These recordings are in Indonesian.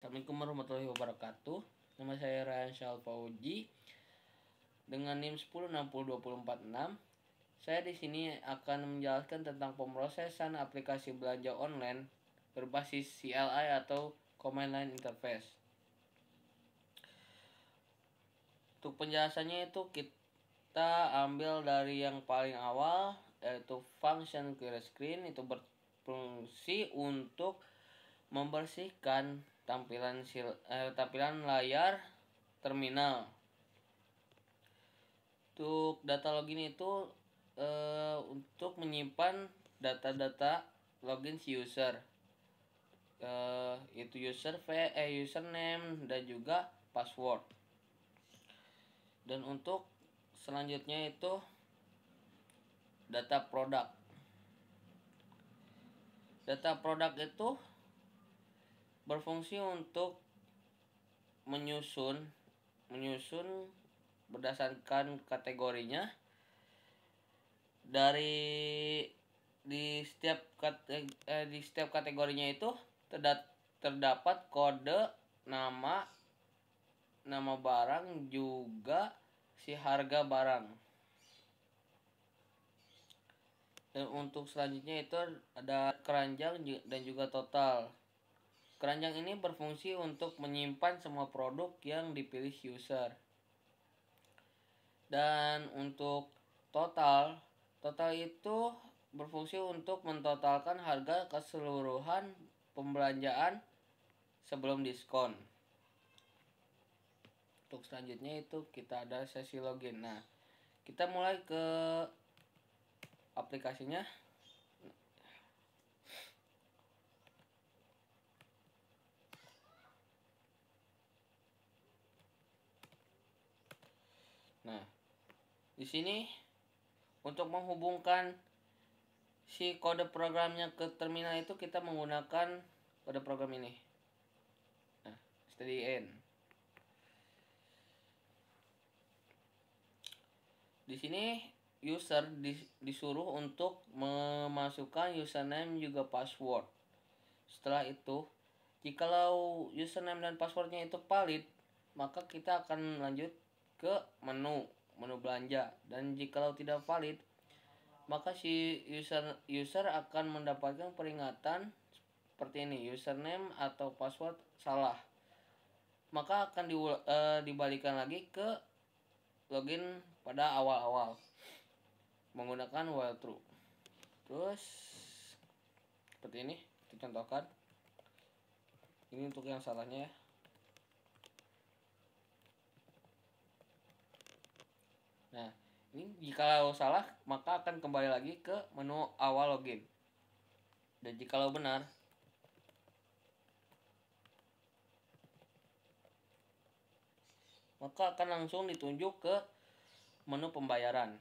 Assalamualaikum warahmatullahi wabarakatuh. Nama saya Ryan Syal Fauji dengan NIM 10602046. Saya di sini akan menjelaskan tentang pemrosesan aplikasi belanja online berbasis CLI atau Command Line Interface. Untuk penjelasannya itu kita ambil dari yang paling awal, yaitu function clear screen. Itu berfungsi untuk membersihkan tampilan layar terminal. Untuk data login itu untuk menyimpan data-data login si user, itu username dan juga password. Dan untuk selanjutnya itu data produk. Data produk itu berfungsi untuk menyusun berdasarkan kategorinya. Di setiap kategorinya itu terdapat kode nama barang juga si harga barang. Dan untuk selanjutnya itu ada keranjang dan juga total. Keranjang ini berfungsi untuk menyimpan semua produk yang dipilih user. Dan untuk total itu berfungsi untuk mentotalkan harga keseluruhan pembelanjaan sebelum diskon. Untuk selanjutnya itu kita ada sesi login. Nah, kita mulai ke aplikasinya. Nah, di sini untuk menghubungkan si kode programnya ke terminal itu kita menggunakan kode program ini. Nah, stdin. Di sini user disuruh untuk memasukkan username juga password. Setelah itu, jikalau username dan passwordnya itu valid, maka kita akan lanjut ke menu belanja. Dan jikalau tidak valid, maka si user akan mendapatkan peringatan seperti ini, username atau password salah. Maka akan dibalikan lagi ke login pada awal-awal menggunakan while true. Terus seperti ini dicontohkan. Ini untuk yang salahnya ya. Nah, ini jikalau salah maka akan kembali lagi ke menu awal login. Dan jikalau benar, maka akan langsung ditunjuk ke menu pembayaran.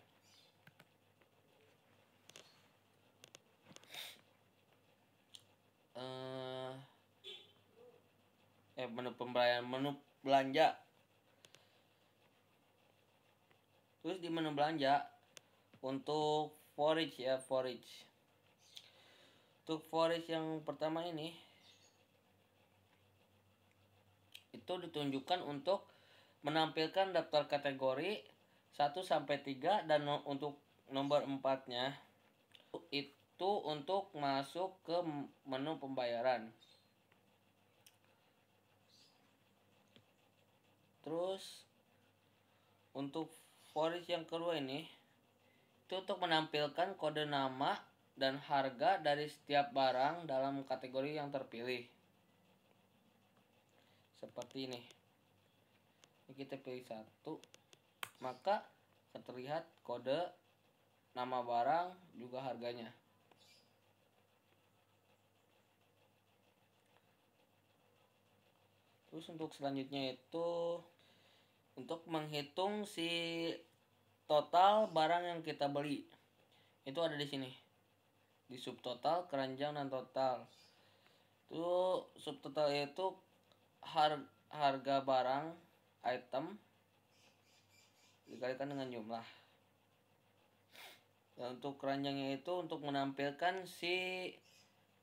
Menu pembayaran, menu belanja. Terus di menu belanja untuk forage. Untuk forage yang pertama ini itu ditunjukkan untuk menampilkan daftar kategori 1 sampai 3 dan untuk nomor 4-nya itu untuk masuk ke menu pembayaran. Terus untuk forage yang kedua ini itu untuk menampilkan kode nama dan harga dari setiap barang dalam kategori yang terpilih. Seperti ini. Ini kita pilih 1, maka terlihat kode nama barang juga harganya. Terus untuk selanjutnya itu untuk menghitung si total barang yang kita beli. Itu ada di sini. Di subtotal, keranjang, dan total. Itu subtotal itu harga barang, item dikalikan dengan jumlah. Dan untuk keranjangnya itu untuk menampilkan si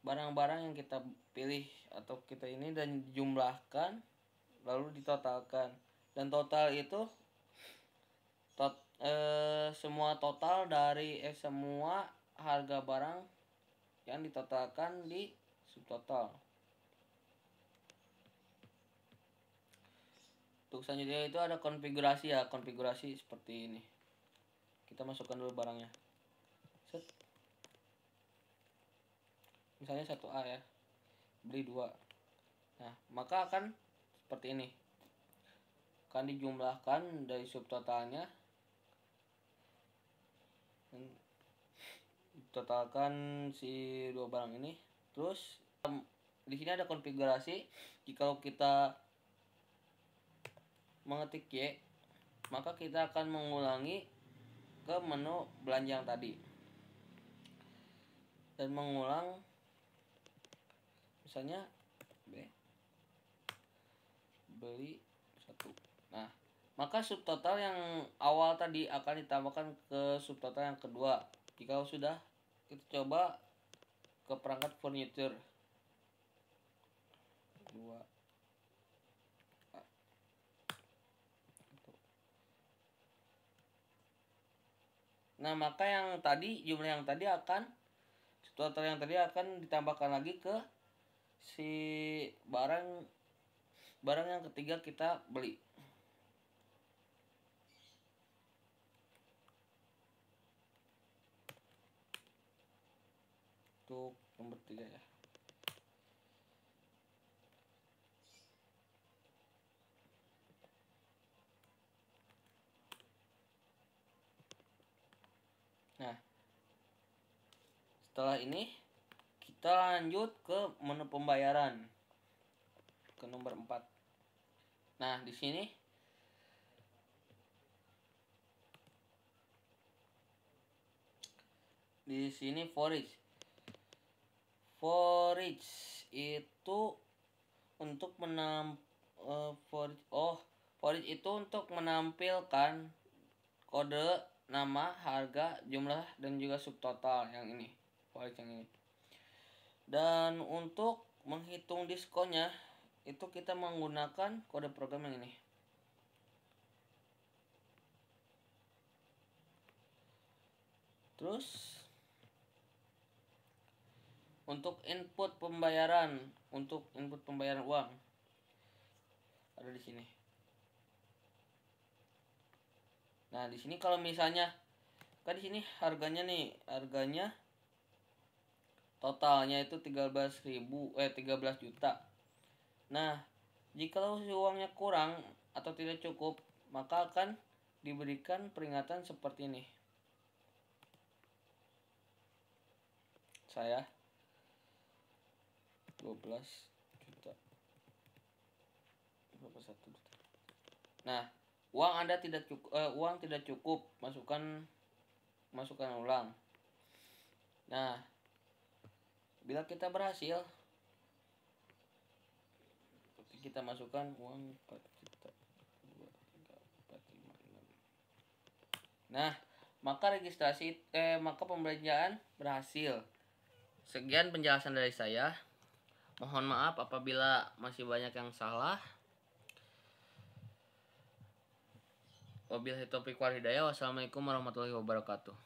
barang-barang yang kita pilih atau kita ini dan dijumlahkan lalu ditotalkan. Dan total itu semua total dari semua harga barang yang ditotalkan di subtotal. Untuk selanjutnya itu ada konfigurasi ya, konfigurasi seperti ini. Kita masukkan dulu barangnya. Set. Misalnya 1A ya, beli 2. Nah, maka akan seperti ini. Akan dijumlahkan dari subtotalnya. Totalkan si 2 barang ini. Terus di sini ada konfigurasi. Jika kita mengetik Y, maka kita akan mengulangi ke menu belanja yang tadi dan mengulang misalnya beli 1. Nah, maka subtotal yang awal tadi akan ditambahkan ke subtotal yang kedua. Jika sudah, kita coba ke perangkat furniture 2. Nah, maka yang tadi, jumlah yang tadi akan subtotal yang tadi akan ditambahkan lagi ke si barang yang ketiga kita beli. Untuk nomor 3 ya. Nah, setelah ini kita lanjut ke menu pembayaran ke nomor 4. Nah, di sini forage itu untuk forage itu untuk menampilkan kode, nama, harga, jumlah dan juga subtotal yang ini. Forage yang ini. Dan untuk menghitung diskonnya itu kita menggunakan kode program yang ini. Terus untuk input pembayaran uang ada di sini. Nah, di sini kalau misalnya kan di sini harganya totalnya itu 13 juta. Nah, jika uangnya kurang atau tidak cukup, maka akan diberikan peringatan seperti ini. Saya 12 juta. 21 juta. Nah, uang tidak cukup, masukkan ulang. Nah, bila kita berhasil, kita masukkan uang 4 juta. 2, 3, 4, 5, 6. Nah, maka maka pembelanjaan berhasil. Sekian penjelasan dari saya. Mohon maaf apabila masih banyak yang salah. Wabillahi taufiq wal hidayah. Wassalamualaikum warahmatullahi wabarakatuh.